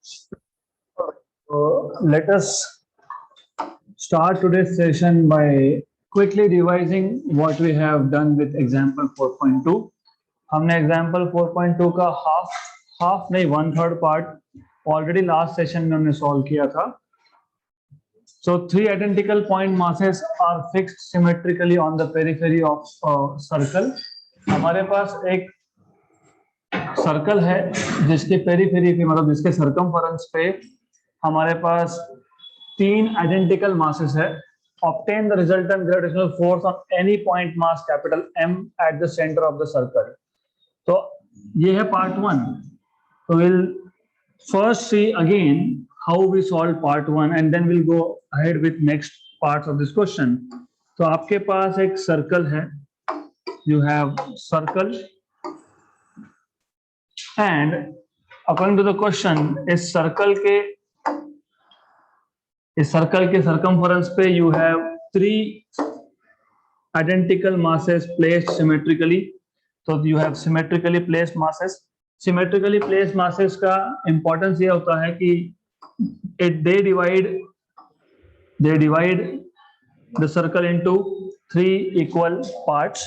So let us start today's session by quickly revising what we have done with example 4.2. हमने example 4.2 का half नहीं 1/3 part already last session में हमने solve किया था. So three identical point masses are fixed symmetrically on the periphery of a circle. हमारे पास एक circle है जिसके पेरीफेरी पे मतलब जिसके सर्कमफरेंस पे हमारे पास तीन आइडेंटिकल मासेस है. Obtain the resultant gravitational force on any point mass capital M at the centre of the circle. तो ये है पार्ट 1. तो will first see again how we solve part 1 and then will go ahead with next parts of this question. तो आपके पास एक circle है, you have circle and according to the question इस सर्कल के circumference पे you have three identical masses placed symmetrically. So you have symmetrically placed masses. Symmetrically placed masses का importance ये होता है कि they divide the circle into three equal parts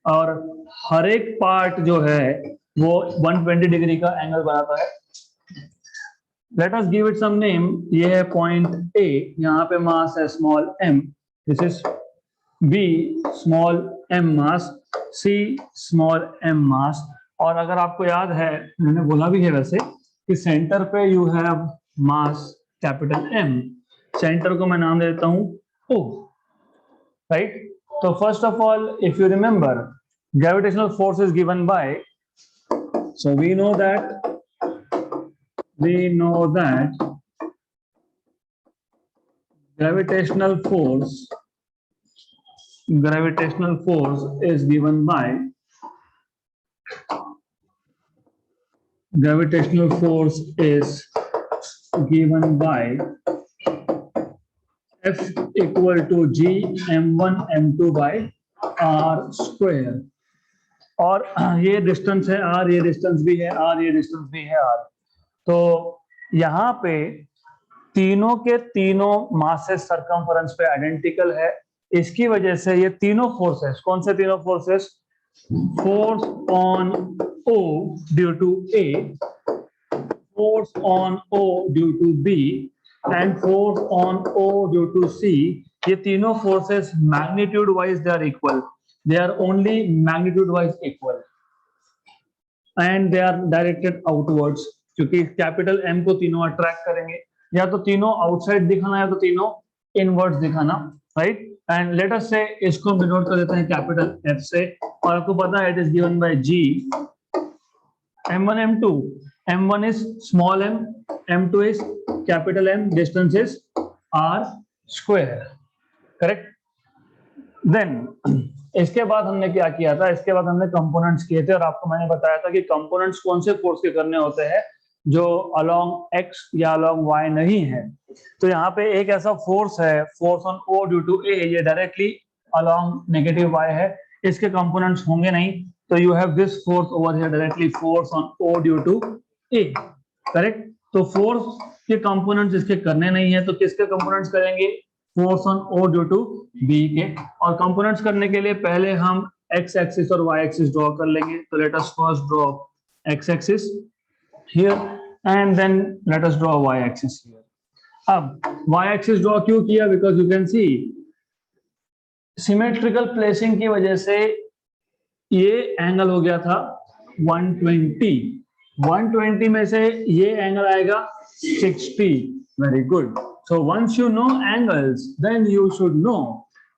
और हर एक पार्ट जो है वो 120 डिग्री का एंगल बनाता है. Let us give it some name. ये है पॉइंट ए, यहाँ पे मास है small m, this is b small m mass, c small m mass. और अगर आपको याद है मैंने बोला भी है वैसे कि सेंटर पे you have mass capital M. Centre को मैं नाम दे देता हूँ O, राइट. तो first of all if you remember gravitational force is given by, so we know that gravitational force is given by F equal to G m1 m2 by r square. और ये distance है r, ये distance भी है r, ये distance भी है r. तो यहाँ पे तीनों के तीनों मासेस सरकमफरेंस पे आइडेंटिकल है. इसकी वजह से ये तीनों फोर्सेस, कौन से तीनों forces? Force on O due to A, force on O due to B and force on O due to C. ये तीनों forces magnitude wise they are equal. They are only magnitude wise equal and they are directed outwards. क्योंकि capital M को तीनों attract करेंगे, या तो तीनों outside दिखाना या तो तीनों इनवर्ड्स दिखाना, राइट. एंड लेट अस से इसको डिनोट कर देते हैं कैपिटल F से. और आपको पता है it is given by G m1 m2. m1 is small m, m2 is capital M, distance is r square, correct. देन इसके बाद हमने क्या किया था? इसके बाद हमने कंपोनेंट्स किए थे और आपको मैंने बताया था कि कंपोनेंट्स कौन से फोर्स के करने होते हैं जो अलोंग x या अलोंग y नहीं है. तो यहाँ पे एक ऐसा फोर्स है, force on O due to A, ये डायरेक्टली अलोंग नेगेटिव y है, इसके कंपोनेंट्स होंगे नहीं. तो you have this force over here directly force on O due to A, correct. तो फोर्स के कंपोनेंट्स इसके करने नहीं है, तो किसके कंपोनेंट्स करेंगे? Force on O due to B के. और कंपोनेंट्स करने के लिए पहले हम x एक्सिस और y एक्सिस ड्रॉ कर लेंगे. तो let us first draw x axis here and then let us draw y axis here. अब y एक्सिस ड्रॉ क्यों किया? Because you can see symmetrical placing की वजह से ये एंगल हो गया था 120. 120 में से ये एंगल आएगा 60. Very good. So once you know angles, then you should know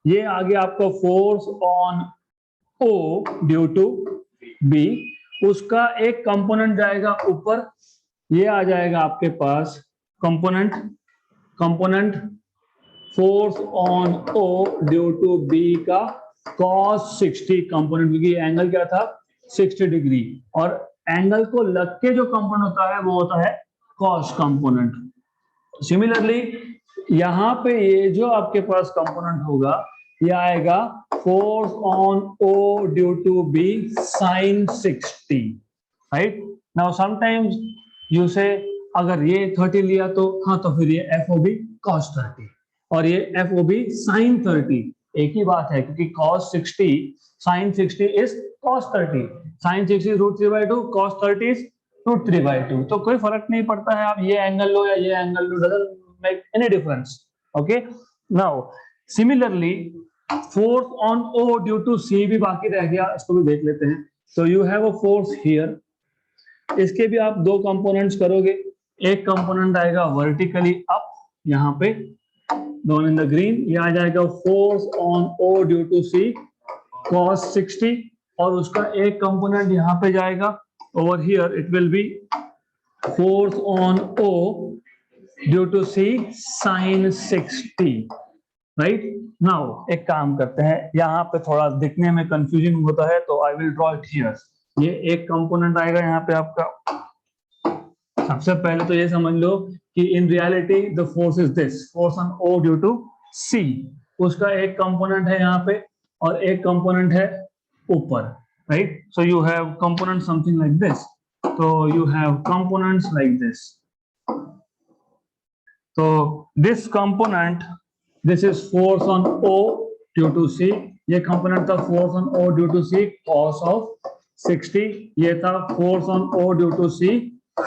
ये आगे आपको force on O due to B, उसका एक कंपोनेंट जाएगा ऊपर, ये आ जाएगा आपके पास component force on O due to B का cos 60 कंपोनेंट, क्योंकि एंगल क्या था? 60 डिग्री. और एंगल को लग के जो कंपोनेंट होता है वो होता है cos कंपोनेंट. सिमिलरली यहाँ पे ये जो आपके पास कंपोनेंट होगा ये आएगा force on O due to B sin 60, right. Now sometimes you say अगर ये 30 लिया तो हाँ, तो फिर ये एफ ओ बी कॉस 30 और ये एफ ओ बी साइन 30, एक ही बात है, क्योंकि cos 60 sin 60 is cos 30, sin 60 is √3/2, cos 30 is √3/2, तो कोई फर्क नहीं पड़ता है आप ये एंगल लो या ये angle low, doesn't make any difference. Okay, now similarly force on O due to C भी बाकी रह गया, इसको भी देख लेते हैं. So you have a force here, इसके भी आप दो कंपोनेंट्स करोगे, एक कंपोनेंट आएगा वर्टिकली अप यहाँ पे down in the green, ये आ जाएगा force on O due to C cos 60, और उसका एक कंपोनेंट यहाँ पे जाएगा over here, it will be force on O due to C sin 60. Right now एक काम करते हैं, यहाँ पे थोड़ा दिखने में कंफ्यूजन होता है, तो I will draw it here. ये एक कंपोनेंट आएगा यहाँ पे आपका. सबसे पहले तो ये समझ लो कि in reality the force is this, force on O due to C, उसका एक कंपोनेंट है यहाँ पे और एक कंपोनेंट है ऊपर. Right, so you have component something like this, तो you have components like this. तो this component, this is force on O due to C, ये कंपोनेंट था force on O due to C cos of 60, ये था force on O due to C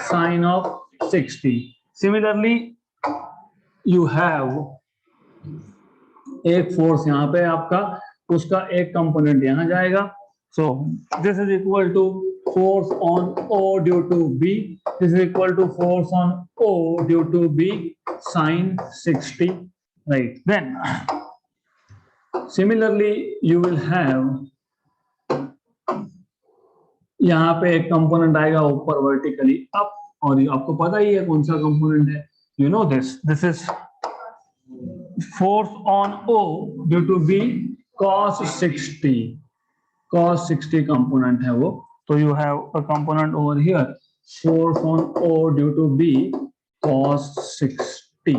sin of 60. Similarly, you have एक force यहाँ पे आपका, उसका एक कंपोनेंट यहाँ जाएगा. So this is equal to force on O due to B. This is equal to force on O due to B sin 60. Right. Then similarly, you will have यहाँ पे एक कंपोनेंट आएगा ऊपर वर्टिकली अप, और आपको पता ही है कौन सा कंपोनेंट है. You know this is force on O due to B cos 60, cos 60 component है वो. तो you have a component over here, force on O due to B cos 60.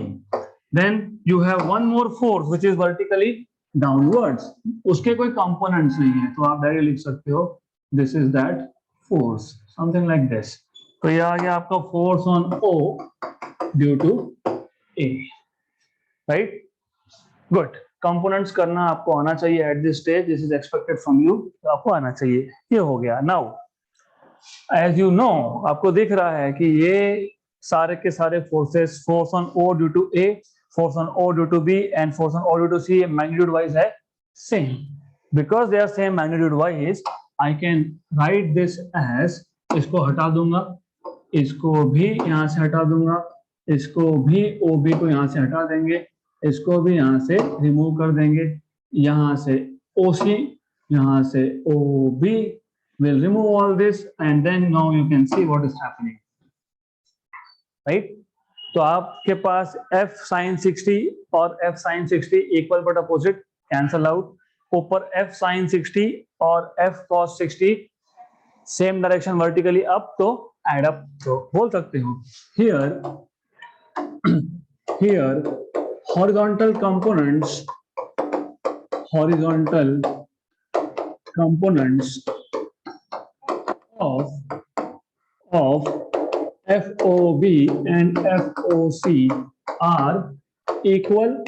Then you have one more force which is vertically downwards, उसके कोई components नहीं है, तो आप direct लिख सकते हो this is that force, something like this. तो ये आ गया आपका force on O due to A. Right? Good. Components करना आपको आना चाहिए at this stage. This is expected from you. तो आपको आना चाहिए. ये हो गया. Now, as you know, आपको दिख रहा है कि ये सारे के सारे forces, force on O due to A, force on O due to B, and force on O due to C, magnitude wise है same. Because they are same magnitude wise, I can write this as, इसको हटा दूंगा, इसको भी यहाँ से हटा दूंगा, इसको भी OB को यहाँ से हटा देंगे, इसको भी यहाँ से रिमूव कर देंगे, यहाँ से OC, यहाँ से OB, will remove all this and then now you can see what is happening. Right? तो आपके पास F sin 60 और F sin 60 equal but opposite, cancel out. ऊपर F sin 60 और F cos 60 same direction vertically up, तो add up तो बोल सकते हो. Here horizontal components of FOB and FOC are equal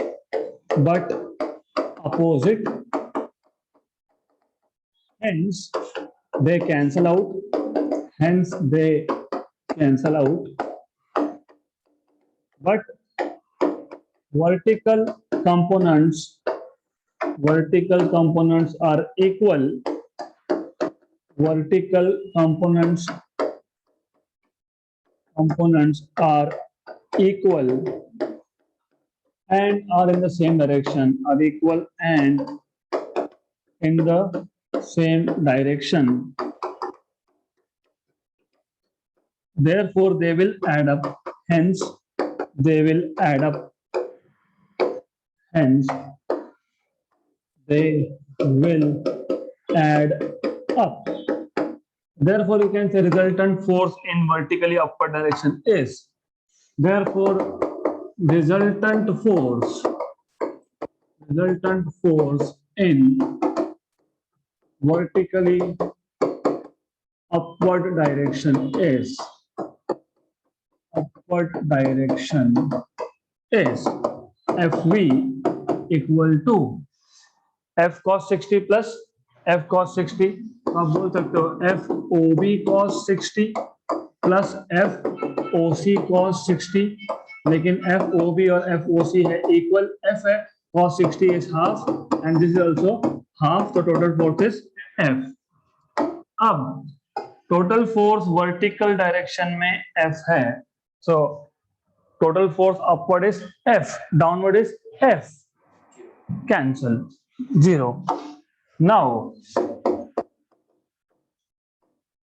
but opposite, hence they cancel out, but vertical components are equal, and are in the same direction, are equal and in the same direction. Therefore, they will add up. Hence, they will add up. Hence, they will add up. Therefore, you can say resultant force in vertically upward direction is. Therefore, resultant force in vertically upward direction is. upward direction is FV equal to F cos 60 plus F cos 60. आप बोल सकते हो FOB cos 60 plus FOC cos 60, लेकिन FOB और FOC है equal, F है cos 60 is half and this is also half, so total force is F. अब total force vertical direction में F है, so total force upward is F, downward is F, cancel, 0. Now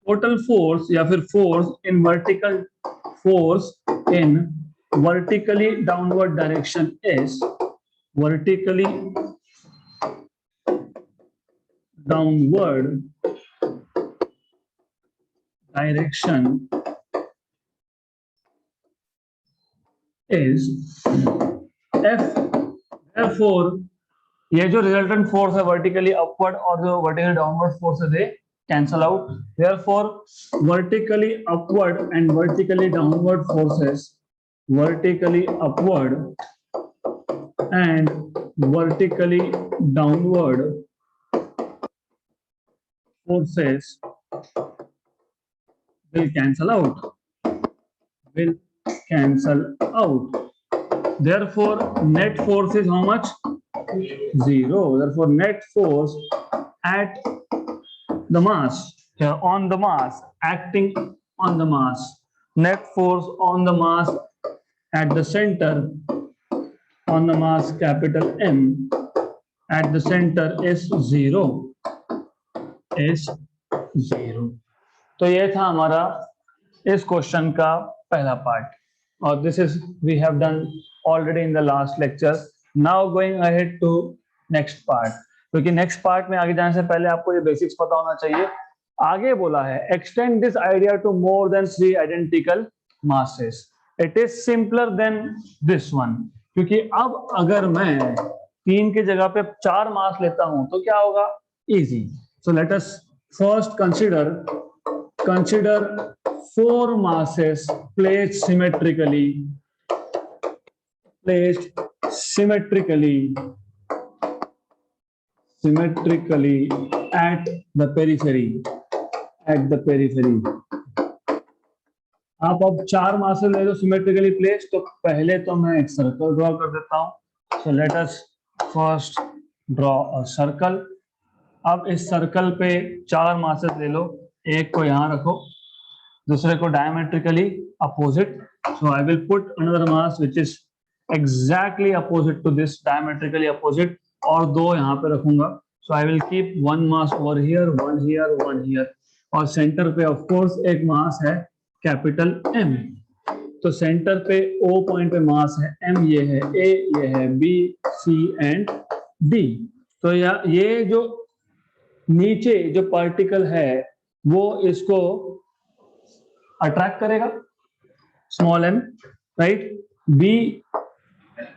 total force या फिर force in vertically downward direction is vertically downward direction is F. Therefore ये जो resultant force है vertically upward और जो vertically downward force है दे cancel out. Therefore vertically upward and vertically downward forces, vertically upward and vertically downward forces will cancel out. Therefore net force is how much? 0. Therefore net force at the mass, on the mass, acting on the mass, net force on the mass at the center, on the mass capital M at the center is 0, is 0. तो ये था हमारा इस question का पहला part और this is we have done already in the last lecture. Now going ahead to next part, क्योंकि next part में आगे जाने से पहले आपको ये बेसिक्स पता होना चाहिए. आगे बोला है extend this idea to more than 3 identical masses. It is simpler than this one, क्योंकि अब अगर मैं 3 की जगह पे 4 मास लेता हूं तो क्या होगा? Easy. So let us first consider 4 masses placed symmetrically at the periphery. आप अब 4 masses ले लो सिमेट्रिकली प्लेस्ड, तो पहले तो मैं एक सर्कल ड्रॉ कर देता हूं. So let us first draw a circle. अब इस सर्कल पे 4 masses ले लो, एक को यहां रखो, दूसरे को diametrically opposite. So I will put another mass which is exactly opposite to this, diametrically opposite, और 2 यहां पे रखूंगा. So I will keep 1 mass over here, 1 here, 1 here, और सेंटर पे ऑफ कोर्स एक मास है कैपिटल M. तो center पे O पॉइंट पे मास है M, ये है A, ये है B, C एंड D. तो ये जो नीचे जो पार्टिकल है वो इसको अट्रैक्ट करेगा, स्मॉल m, राइट. B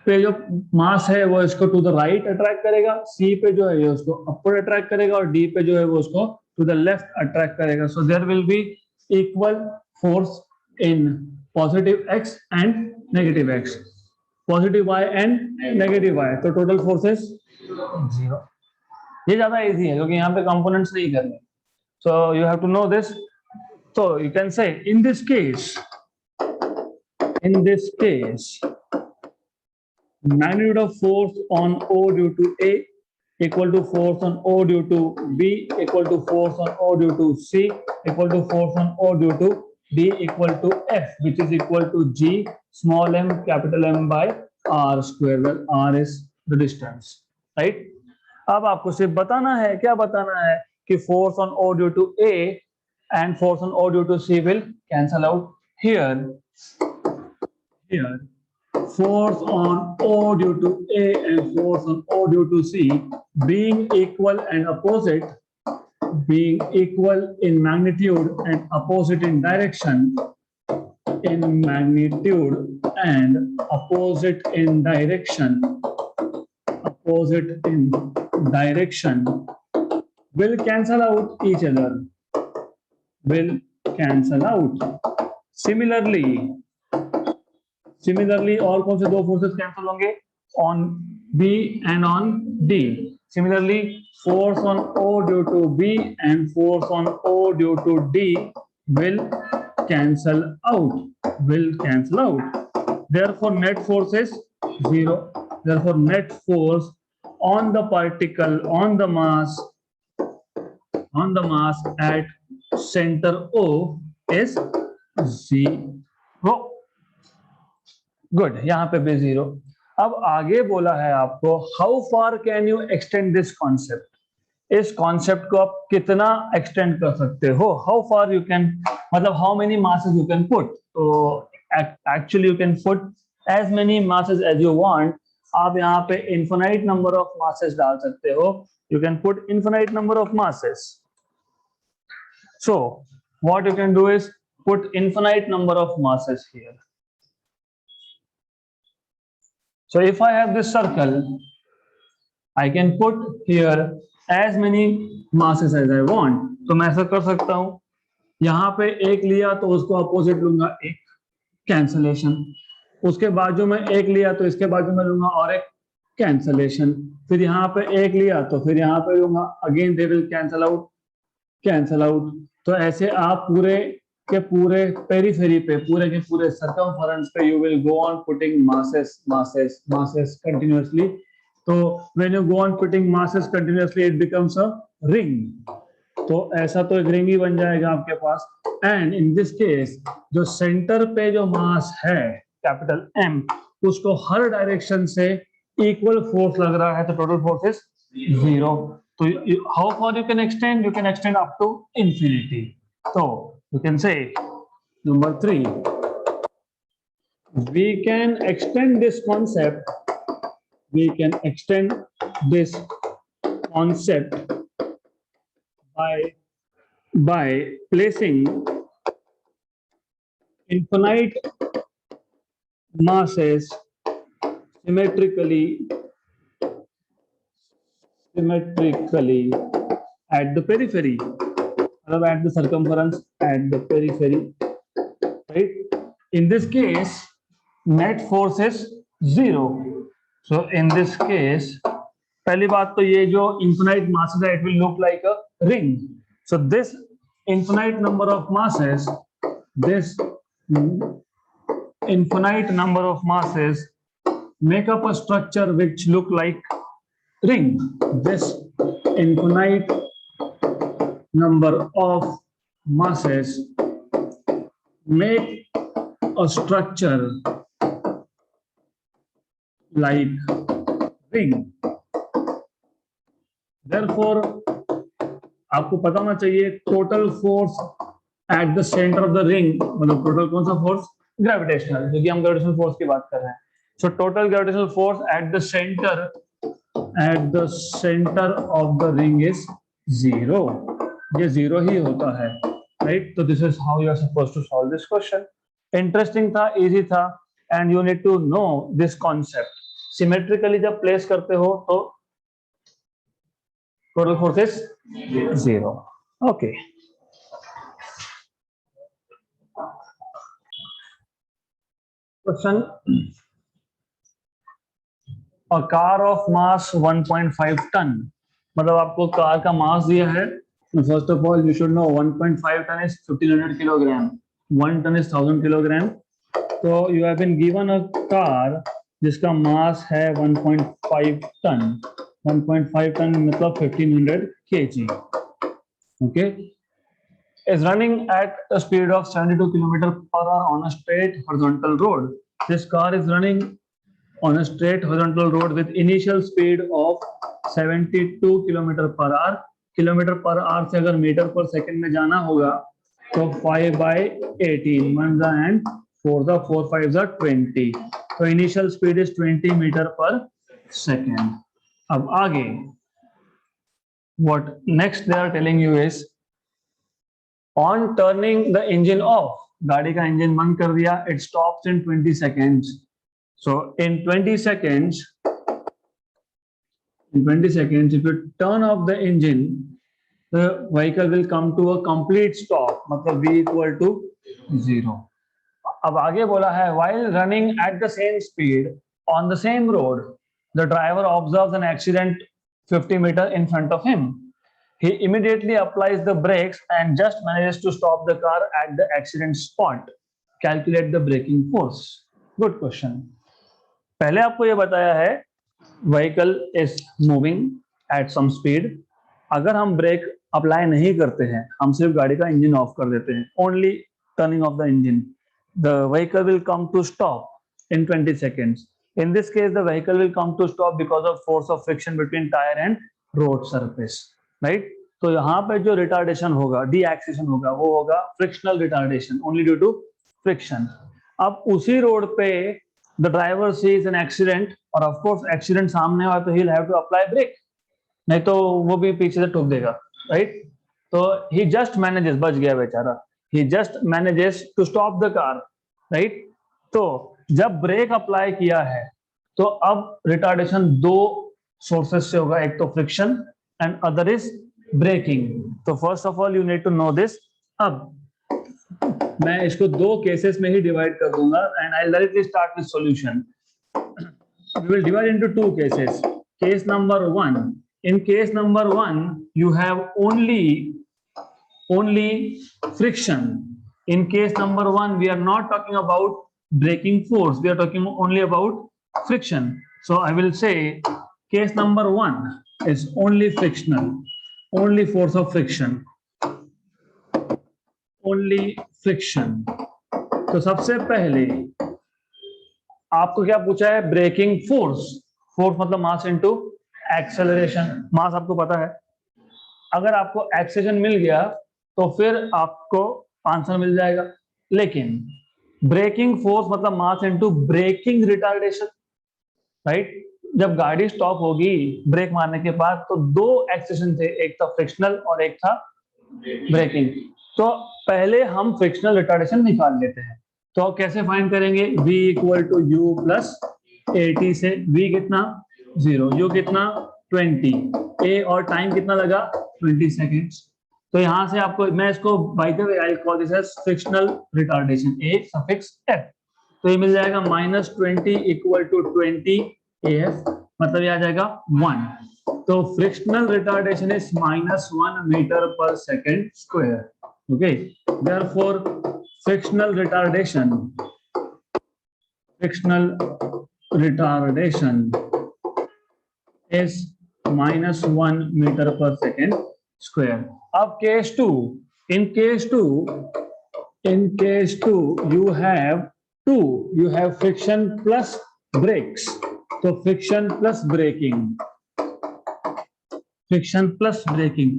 पे जो मास है वो इसको टू द राइट अट्रैक्ट करेगा, C पे जो है ये उसको अपवर्ड अट्रैक्ट करेगा, और D पे जो है वो उसको टू द लेफ्ट अट्रैक्ट करेगा. So there will be equal force in positive x and negative x, positive y and negative y. तो टोटल फोर्सेस 0. ये ज्यादा इजी है क्योंकि यहाँ पे कंपोनेंट्स नहीं करने. So you have to know this. So you can say in this case magnitude of force on O due to A equal to force on O due to B equal to force on O due to C equal to force on O due to D equal to F, which is equal to G small m capital M by R square, where R is the distance, right. अब आपको सिर्फ बताना है, क्या बताना है कि force on O due to A and force on O due to C will cancel out. Here force on O due to A and force on O due to C being equal and opposite, being equal in magnitude and opposite in direction, will cancel out each other. Similarly, similarly और कौन से दो forces cancel होंगे? On B and on D. Similarly force on O due to B and force on O due to D will cancel out. Therefore net force is 0. Therefore net force on the particle, on the mass at center O is 0. Good, यहाँ पे भी 0. अब आगे बोला है आपको how far can you extend this concept. इस concept को आप कितना एक्सटेंड कर सकते हो? हाउ फार यू कैन, मतलब how many masses you can put. तो actually you can put as many masses as you want. आप यहाँ पे इनफिनाइट नंबर ऑफ मासेस डाल सकते हो. You can put infinite number of masses. So what you can do is put infinite number of masses here. So if I have this circle, I can put here as many masses as I want. तो मैं ऐसा कर सकता हूं, यहाँ पे एक लिया तो उसको अपोजिट लूंगा, एक कैंसलेशन. उसके बाजू में एक लिया तो इसके बाजू में लूंगा और एक कैंसलेशन. फिर यहाँ पे एक लिया तो फिर यहाँ पे लूंगा, again they will cancel out. तो ऐसे आप पूरे के पूरे पेरिफेरी पे, पूरे के पूरे सर्कमफरेंस पे you will go on putting masses continuously. तो when you go on putting masses continuously it becomes a ring. तो ऐसा तो एक रिंग ही बन जाएगा आपके पास. एंड इन दिस केस जो सेंटर पे जो मास है कैपिटल M, उसको हर डायरेक्शन से इक्वल फोर्स लग रहा है, तो टोटल फोर्स इज 0. तो how far you can extend? You can extend up to infinity. तो you can say number 3, we can extend this concept by placing infinite masses symmetrically at the periphery, at the circumference, at the periphery, right? In this case net force is 0. So in this case, पहली बात तो ये जो infinite masses है, it will look like a ring. So this infinite number of masses make up a structure which look like ring. This infinite number of masses make a structure like ring. Therefore आपको पता होना चाहिए total force at the centre of the ring, मतलब total कौन सा force? Gravitational, क्योंकि हम gravitational force की बात कर रहे हैं. So total gravitational force at the centre of the ring is 0. ये 0 ही होता है, राइट? तो this is how you are supposed to solve this question. Interesting था, इजी था, and you need to know this concept. Symmetrically जब place करते हो तो total force is 0. Okay, question. A car of mass 1.5 ton, मतलब आपको car का मास दिया है. First of all, you should know 1.5 ton is 1500 kilogram. 1 ton is 1000 kilogram. So you have been given a car जिसका मास है 1.5 ton. 1.5 ton मतलब 1500 kg. Okay. Is running at a speed of 72 km/h on a straight horizontal road. This car is running on a straight horizontal road with initial speed of 72 km/h. Kilometre per hour से अगर metre पर second में जाना होगा तो 5/18 1 and 4 4 5 20. तो initial speed is 20 metre पर second. अब आगे what next they are telling you is on turning the engine off, गाड़ी का इंजन बंद कर दिया, it stops in 20 seconds. So in 20 seconds, if you turn off the engine, the vehicle will come to a complete stop, मतलब V equal to 0. अब आगे बोला है while running at the same speed on the same road, the driver observes an accident 50 meters in front of him. He immediately applies the brakes and just manages to stop the car at the accident spot. Calculate the braking force. Good question. पहले आपको ये बताया है vehicle is moving at some speed, अगर हम break apply नहीं करते हैं, हम सिर्फ गाड़ी का इंजन ऑफ कर देते हैं, only turning off the engine, the vehicle will come to stop in 20 seconds. In this case, the vehicle will come to stop because of force of friction between tire and road surface, right? तो यहाँ पे जो retardation होगा, डीएक्सेलेरेशन होगा, वो होगा frictional retardation, only due to friction. अब उसी रोड पे the driver sees an accident, और of course accident सामने हुआ तो he'll have to apply brake, नहीं तो वो भी पीछे से ठोक देगा, right? तो he just manages, बच गया बेचारा, he just manages to stop the car, right? तो जब ब्रेक अप्लाई किया है तो अब रिटार्डेशन दो सोर्सेस से होगा, एक तो friction and other is braking. तो first of all you need to know this. अब मैं इसको दो केसेस में ही डिवाइड कर दूंगा and I directly start with solution. We will divide into two cases. Case number 1, in case number 1 you have only friction. In case number 1 we are not talking about braking force, we are talking only about friction. So I will say case number 1 is only frictional, only force of friction, only friction. तो सबसे पहले आपको क्या पूछा है? Breaking force. Force मतलब mass into acceleration. मास आपको पता है. अगर आपको एक्सेलरेशन मिल गया तो फिर आपको आंसर मिल जाएगा. लेकिन ब्रेकिंग फोर्स मतलब mass into braking retardation, right? जब गाड़ी स्टॉप होगी ब्रेक मारने के बाद तो दो एक्सेलरेशन थे, एक था फ्रिक्शनल और एक था ब्रेकिंग. तो पहले हम फ्रिक्शनल रिटार्डेशन निकाल लेते हैं. तो कैसे फाइंड करेंगे? v equal to u plus AT से. v कितना? 0, u कितना? 20, a और टाइम कितना लगा? 20 सेकेंड्स. तो यहां से आपको, मैं इसको by the way I call this as frictional retardation, a suffix f. तो ये मिल जाएगा -20 इक्वल टू 20 AF, मतलब ये आ जाएगा 1. तो फ्रिक्शनल रिटार्डेशन इज -1 मीटर पर second square. Okay, therefore frictional retardation is -1 meter per second square. अब case 2, in case 2 you have friction plus brakes. तो friction plus braking.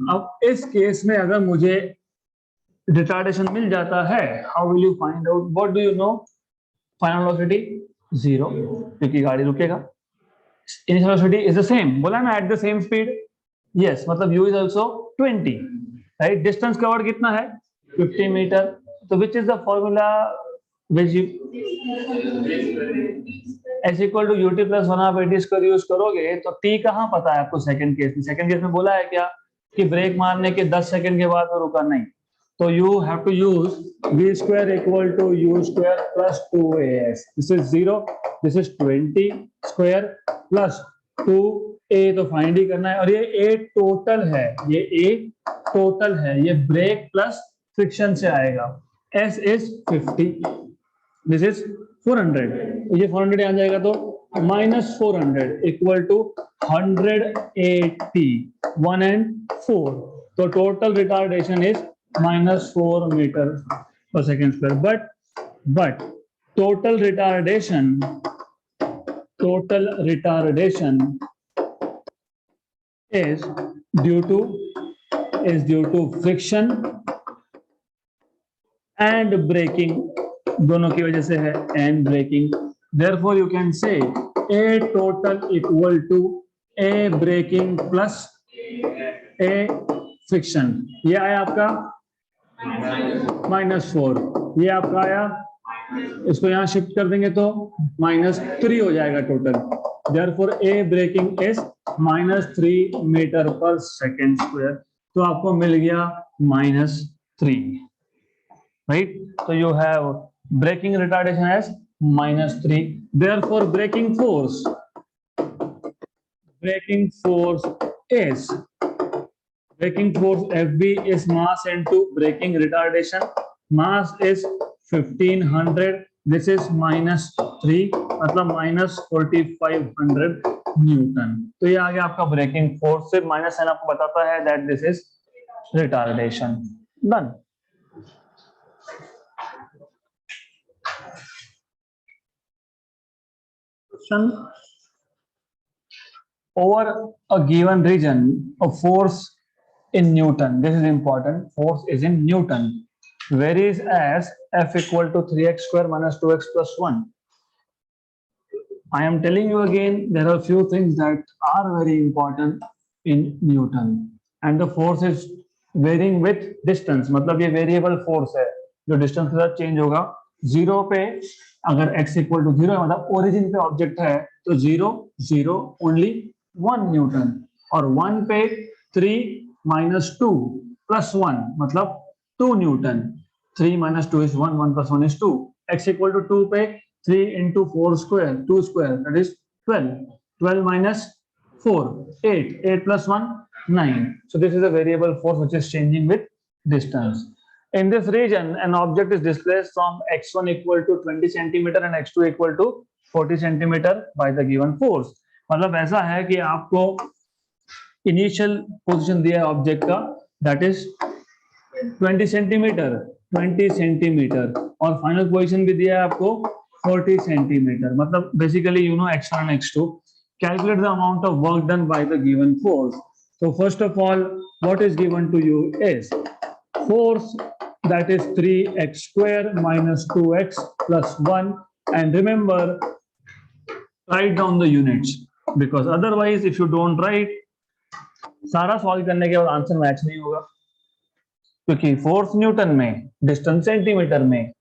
अब इस केस में अगर मुझे रिटार्डेशन मिल जाता है, how will you find out? What do you know? Final velocity 0, क्योंकि गाड़ी रुकेगा. Initial velocity is the same, बोला ना, at the same speed. Yes, मतलब u इज आल्सो 20, राइट? डिस्टेंस कवर्ड कितना है? 50 मीटर. तो which is the formula which s equal to ut plus 1/80 square use करोगे तो t कहाँ पता है आपको? सेकंड केस में. सेकंड केस में बोला है क्या कि ब्रेक मारने के 10 सेकंड के बाद रुका नहीं. So you have to use v square equal to u square plus 2as. This is 0. This is 20 square plus 2a. तो फाइंड ही करना है. और ये a टोटल है, ये ब्रेक प्लस फ्रिक्शन से आएगा. s is 50. This is 400. ये 400 आ जाएगा तो -400 इक्वल टू 180. 1 and 4. तो total retardation is -4 meter per second square. But total retardation is due to friction and braking. दोनों की वजह से है, and braking. Therefore you can say a total equal to a braking plus a friction. ये आया आपका -4. ये आपका आया, इसको यहां शिफ्ट कर देंगे तो -3 हो जाएगा टोटल. Therefore a braking is -3 metre पर सेकेंड स्क्वायर. तो आपको मिल गया -3, राइट? तो you have braking retardation as -3. Therefore braking force is FB is mass into braking retardation. Mass is 1500. This is -3, मतलब -4500 न्यूटन. तो ये आ गया आपका ब्रेकिंग फोर्स. से माइनस साइन आपको बताता है that this is retardation. Done. Over a given region, a force in Newton, this is important, force is in Newton, varies as F equal to 3x square minus 2x plus 1. I am telling you again, there are few things that are very important in Newton, and the force is varying with distance. मतलब ये variable force है जो distance के साथ change होगा. 0 पे अगर x equal to 0 है, मतलब origin पे object है, तो 0 0 only 1 न्यूटन, और 1 पे 3 minus 2 plus 1 मतलब 2 Newton. 3 minus 2 is 1, 1 plus 1 is 2. X equal to 2 पे 3 into 4 square, 2 square, that is 12. 12 minus 4, 8. 8 plus 1, 9. So this is a variable force which is changing with distance. In this region, an object is displaced from x1 equal to 20 centimeter and x2 equal to 40 centimeter by the given force. मतलब ऐसा है कि आपको initial position दिया है object का, that is 20 centimetre, और final position भी दिया है आपको 40 सेंटीमीटर. मतलब basically you know x1 and x2. Calculate the amount of work done by the given force. So first of all, what is given to you is force, that is 3x square minus 2x plus 1, and remember, write down the units, because otherwise if you don't write, सारा solve करने के बाद answer match नहीं होगा, क्योंकि force Newton में, distance centimetre में,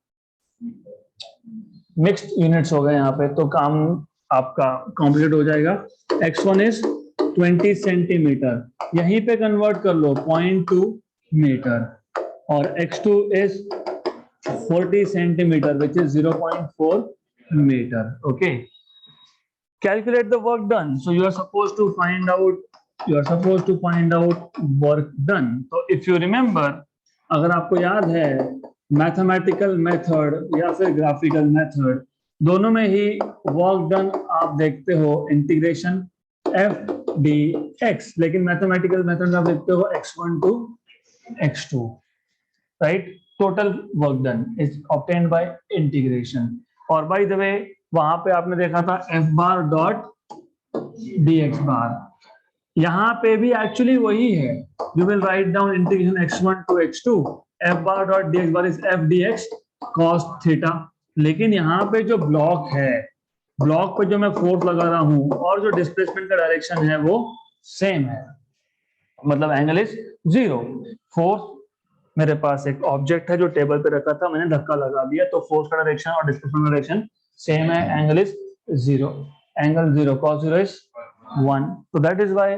mixed units हो गए यहाँ पे, तो काम आपका कॉम्प्लीट हो जाएगा. x1 इज 20 सेंटीमीटर, यहीं पे कन्वर्ट कर लो 0.2 मीटर, और x2 is 40 centimetre which is 0.4 metre. Okay, calculate the work done. So you are supposed to find out work done. So if you remember, अगर आपको याद है, मैथमेटिकल मेथड या फिर ग्राफिकल मेथड, दोनों में ही वर्क डन आप देखते हो इंटीग्रेशन f dx, लेकिन मैथमेटिकल मेथड में आप देखते हो x1 to x2, right. Total work done is obtained by integration. और बाय द वे, वहां पे आपने देखा था f बार डॉट dx बार, यहाँ पे भी एक्चुअली वही है. You will write down integration x1 to x2, f bar dot dx bar is f dx cos theta. लेकिन यहाँ पे जो ब्लॉक है, ब्लॉक पे जो मैं फोर्स लगा रहा हूं और जो डिस्प्लेसमेंट का डायरेक्शन है वो सेम है, मतलब एंगल इज 0. फोर्स, मेरे पास एक ऑब्जेक्ट है जो टेबल पे रखा था, मैंने धक्का लगा दिया, तो फोर्स का डायरेक्शन और डिस्प्लेसमेंट का डायरेक्शन सेम है, angle is 0. Angle 0, cos 0 is 1. So that is why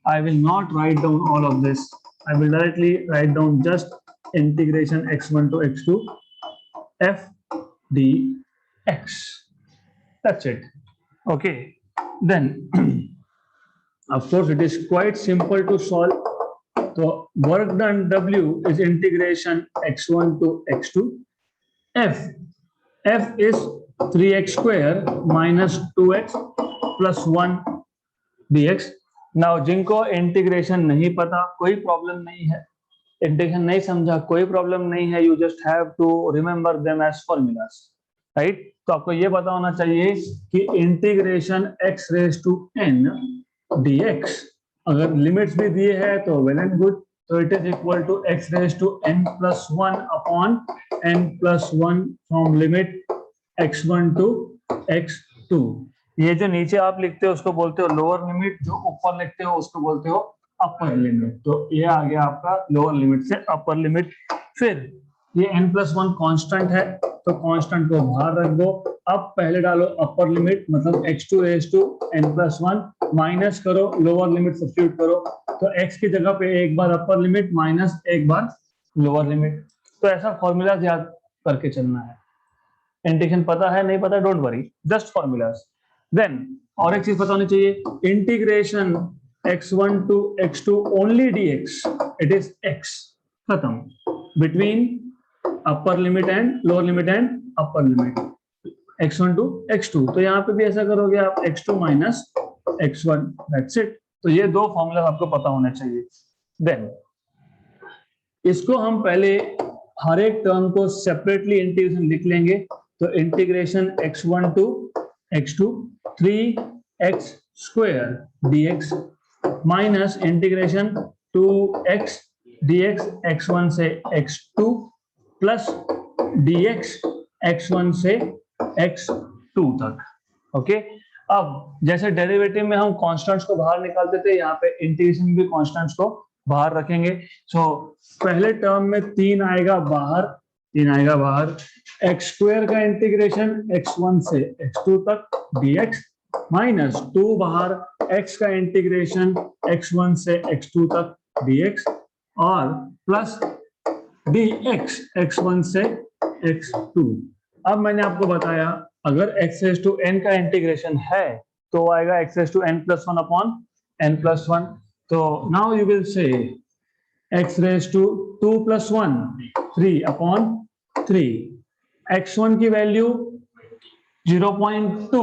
I will not write down all of this. I will directly write down just integration x1 to x2 f dx. That's it. Okay. Then, of course, it is quite simple to solve. So work done W is integration x1 to x2. F is 3x square minus 2x plus 1 dx. Now जिनको integration नहीं पता, कोई problem नहीं है, integration नहीं समझा, कोई problem नहीं है, you just have to remember them as formulas, right. तो आपको ये पता होना चाहिए कि integration x raise to n dx, अगर लिमिट्स भी दिए हैं तो वेल एंड गुड. तो it is equal to x raise to n plus 1 upon n plus 1 from limit x1 to x2. ये जो नीचे आप लिखते हो उसको बोलते हो लोअर लिमिट, जो ऊपर लिखते हो उसको बोलते हो अपर लिमिट. तो ये आ गया आपका लोअर लिमिट से अपर लिमिट. फिर ये n+1 कांस्टेंट है, तो कांस्टेंट को बाहर रख दो. अब पहले डालो अपर लिमिट, मतलब x2 raise to n+1, minus करो, लोअर लिमिट सब्स्टिट्यूट करो, तो x की जगह पे एक बार अपर लिमिट माइनस एक बार लोअर लिमिट. तो ऐसा फॉर्मूला याद करके चलना है. इंटीग्रेशन पता है नहीं पता don't worry, just formulas. Then और एक चीज पता होनी चाहिए, integration x1 to x2 only dx, it is x, खत्म। Between upper limit and lower limit and upper limit, x1 to x2। तो यहाँ पे भी ऐसा करोगे आप, x2 minus x1, that's it. तो ये दो फॉर्मूला आपको पता होने चाहिए। देन इसको हम पहले हर एक टर्म को सेपरेटली इंटीग्रेशन लिख लेंगे। तो integration x1 to x2 3x square dx minus integration 2x dx x1 से x2 प्लस dx x1 से x2 तक। ओके, अब जैसे डेरिवेटिव में हम कांस्टेंट्स को बाहर निकालते थे, यहाँ पे इंटीग्रेशन में भी कांस्टेंट्स को बाहर रखेंगे। सो पहले टर्म में 3 आएगा बाहर, 3 आएगा बाहर, एक्स स्क्वायर का इंटीग्रेशन x1 से x2 तक dx माइनस 2 बाहर, x का इंटीग्रेशन x1 से x2 तक dx और प्लस dx x1 से x2। अब मैंने आपको बताया अगर x रेज़ टू n का इंटीग्रेशन है तो आएगा x raise to n plus 1 upon n plus 1। तो now you will say x raise to 2 plus 1 3 upon 3, x1 की वैल्यू 0.2,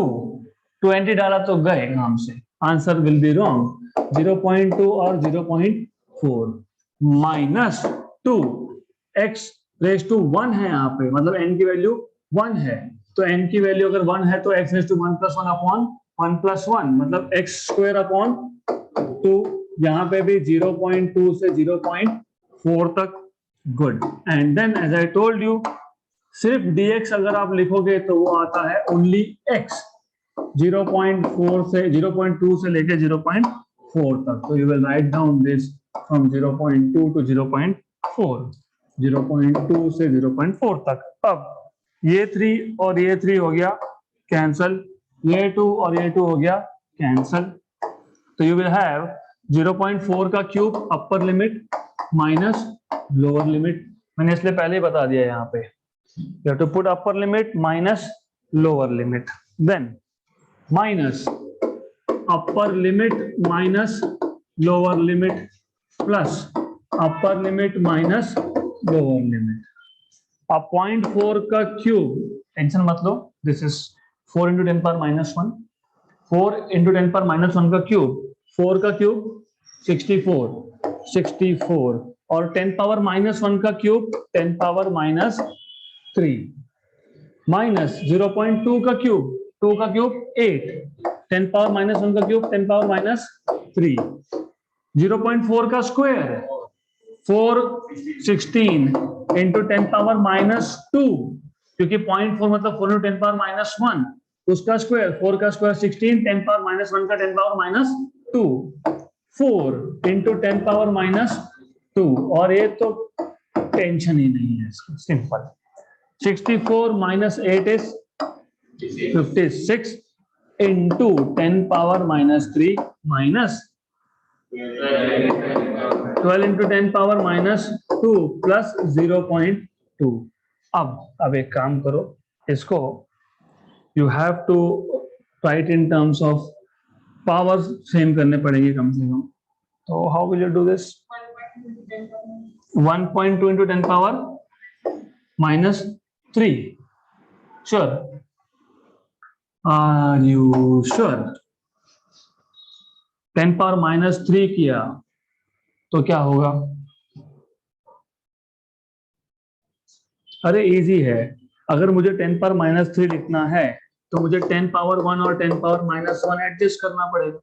20 डाला तो गए नाम से, आंसर विल बी रॉन्ग, 0.2 और 0.4 माइनस 2, x रेज़ टू 1 है यहाँ पे, मतलब n की वैल्यू 1 है, तो n की वैल्यू अगर 1 है तो x raise to 1 plus 1 upon 1 plus 1, मतलब x स्क्वायर अपॉन 2, यहाँ पे भी 0.2 से 0.4 तक। Good. And then as I told you, सिर्फ dx अगर आप लिखोगे तो वो आता है ओनली x, 0.4 से 0.2 से लेके 0.4 तक। तो you will write down this from 0.2 to 0.4, 0.2 से 0.4 तक। अब ये 3 और ये 3 हो गया कैंसल, ये 2 और ये 2 हो गया कैंसल। तो यू विल हैव 0.4 का cube upper limit minus lower limit. मैंने इसलिए पहले ही बता दिया यहाँ पे, you have to put upper limit minus lower limit, then minus upper limit minus lower limit plus upper limit minus lower limit। अब 0.4 का क्यूब, टेंशन मत लो, this is 4 into 10 power minus 1, 4 into 10 power minus 1 का cube, 4 का cube 64 और 10 power minus 1 का cube 10 power minus 3 minus 0.2 का cube, 2 का cube 8, 10 power minus 1 का क्यूब 10 पावर माइनस 3, 0.4 का स्क्वायर 416 इंटू 10 पावर माइनस 2, क्योंकि 0.4 मतलब 4 इंटू 10 पावर माइनस 1, उसका स्क्वायर 4 का स्क्वायर 16, 10 पावर माइनस 1 का 10 power minus 2, 4 into 10 power minus 2, और ये तो टेंशन ही नहीं है इसका, simple. 64 minus 8 is 56 into 10 power minus 3 minus 12 into 10 power minus 2 plus 0.2। अब एक काम करो, इसको you have to write in terms of powers, same करने पड़ेंगे कम से कम। तो how will you do this? 1.2 into 10 power minus 3, sure? Are you sure? 10 power minus 3 किया तो क्या होगा? अरे इजी है, अगर मुझे 10 पावर माइनस 3 लिखना है तो मुझे 10 पावर 1 और 10 पावर माइनस 1 एडजस्ट करना पड़ेगा,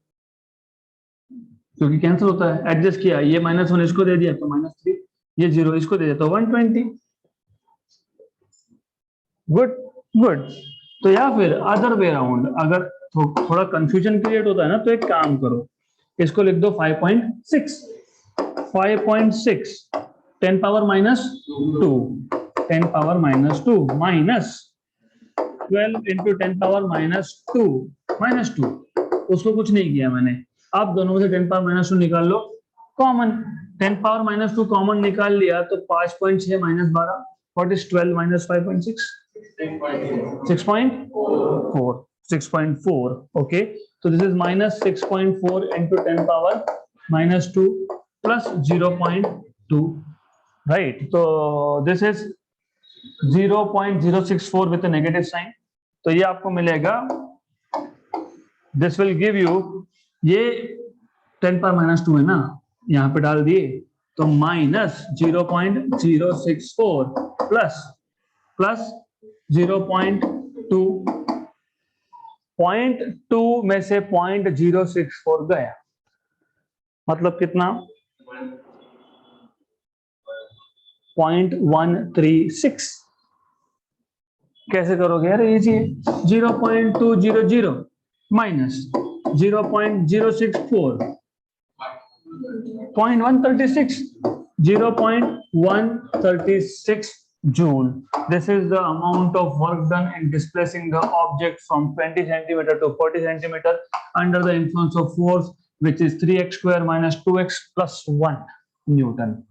क्योंकि कैंसिल होता है। एडजस्ट किया, ये माइनस 1 इसको दे दिया तो माइनस 3, ये 0 इसको दे दिया तो 120। Good good. तो या फिर अदर वे अराउंड, अगर थोड़ा कंफ्यूजन क्रिएट होता है ना, तो एक काम करो, इसको लिख दो 5.6, 10 power minus 2, 10 power minus 2 minus 12 into 10 power minus 2 minus 2, उसको कुछ नहीं किया मैंने। आप दोनों में से 10 पावर माइनस 2 निकाल लो कॉमन, 10 पावर माइनस 2 कॉमन निकाल लिया तो 5.6 minus 12, what is 12 minus 5.6? 6.4. Okay, so this is minus 6.4 into 10 power minus 2 plus 0.2, right? So this is 0.064 with a negative sign. तो ये आपको मिलेगा, this will give you, ये 10 power minus 2 है ना, यहाँ पे डाल दिए तो माइनस 0.064 प्लस 0.2, 0.2 में से 0.064 गया, मतलब कितना 0.136. कैसे करोगे यार ये चीज, 0.200 minus 0.064, 0.136, 0.136 joule. This is the amount of work done in displacing the object from 20 centimeter to 40 centimeter under the influence of force, which is 3x square minus 2x plus 1 Newton.